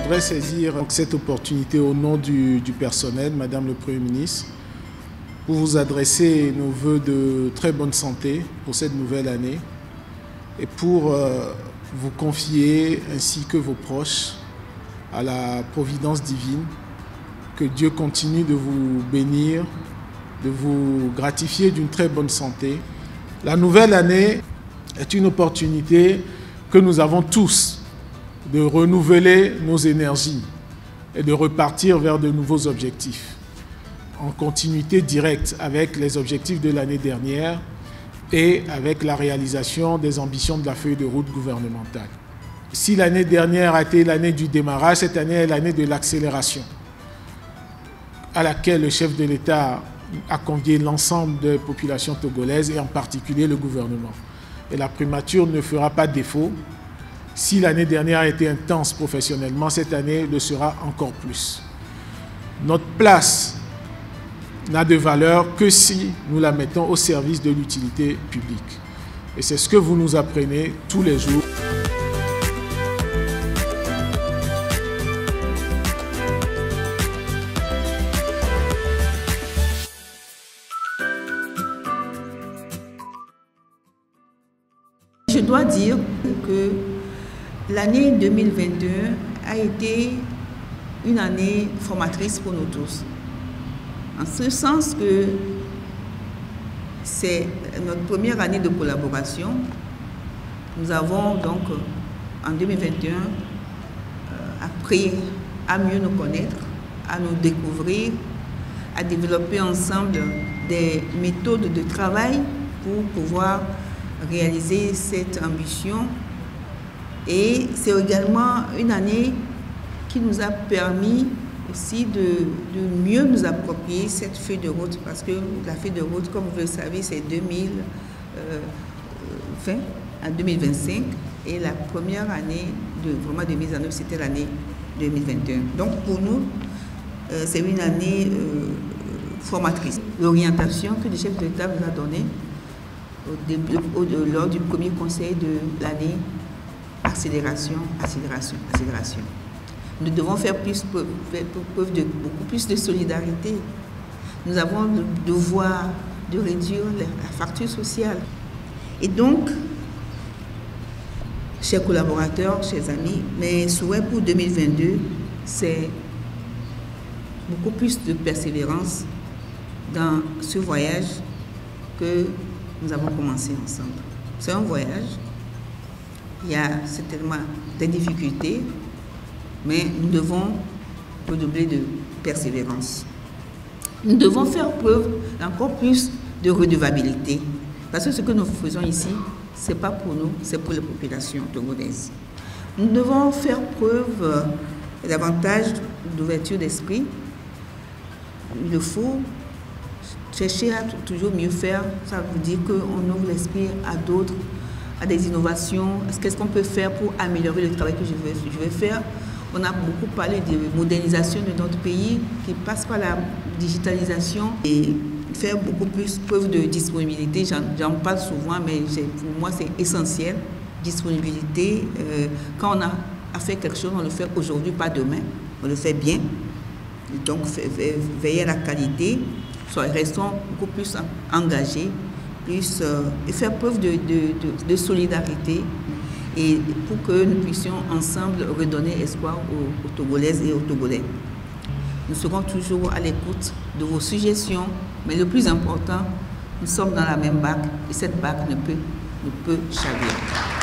voudrais saisir cette opportunité au nom du personnel, Madame le Premier ministre, pour vous adresser nos vœux de très bonne santé pour cette nouvelle année et pour vous confier, ainsi que vos proches, à la providence divine. Que Dieu continue de vous bénir, de vous gratifier d'une très bonne santé. La nouvelle année est une opportunité que nous avons tous de renouveler nos énergies et de repartir vers de nouveaux objectifs, en continuité directe avec les objectifs de l'année dernière et avec la réalisation des ambitions de la feuille de route gouvernementale. Si l'année dernière a été l'année du démarrage, cette année est l'année de l'accélération, à laquelle le chef de l'État a convié l'ensemble des populations togolaises et en particulier le gouvernement. Et la primature ne fera pas défaut. Si l'année dernière a été intense professionnellement, cette année le sera encore plus. Notre place n'a de valeur que si nous la mettons au service de l'utilité publique. Et c'est ce que vous nous apprenez tous les jours. Je dois dire que l'année 2022 a été une année formatrice pour nous tous. En ce sens que c'est notre première année de collaboration. Nous avons donc en 2021 appris à mieux nous connaître, à nous découvrir, à développer ensemble des méthodes de travail pour pouvoir réaliser cette ambition. Et c'est également une année qui nous a permis aussi de mieux nous approprier cette feuille de route, parce que la feuille de route, comme vous le savez, c'est 2020 à 2025, et la première année vraiment de mise en œuvre, c'était l'année 2021. Donc pour nous, c'est une année formatrice. L'orientation que le chef de l'État nous a donnée lors du premier conseil de l'année, accélération, accélération, accélération. Nous devons faire preuve de beaucoup plus de solidarité. Nous avons le devoir de réduire la fracture sociale. Et donc, chers collaborateurs, chers amis, mes souhaits pour 2022, c'est beaucoup plus de persévérance dans ce voyage que nous avons commencé ensemble. C'est un voyage, il y a certainement des difficultés, mais nous devons redoubler de persévérance. Nous devons faire preuve d'encore plus de redevabilité, parce que ce que nous faisons ici, ce n'est pas pour nous, c'est pour les populations togolaises. Nous devons faire preuve davantage d'ouverture d'esprit. Il faut chercher à toujours mieux faire. Ça veut dire qu'on ouvre l'esprit à d'autres, à des innovations. Qu'est-ce qu'on peut faire pour améliorer le travail que je vais faire? On a beaucoup parlé de modernisation de notre pays qui passe par la digitalisation et faire beaucoup plus preuve de disponibilité. J'en parle souvent, mais pour moi c'est essentiel. Disponibilité, quand on a à faire quelque chose, on le fait aujourd'hui, pas demain. On le fait bien. Donc veiller à la qualité, restons beaucoup plus engagés, et faire preuve de solidarité, et pour que nous puissions ensemble redonner espoir aux Togolaises et aux Togolais. Nous serons toujours à l'écoute de vos suggestions, mais le plus important, nous sommes dans la même barque et cette barque ne peut chavirer.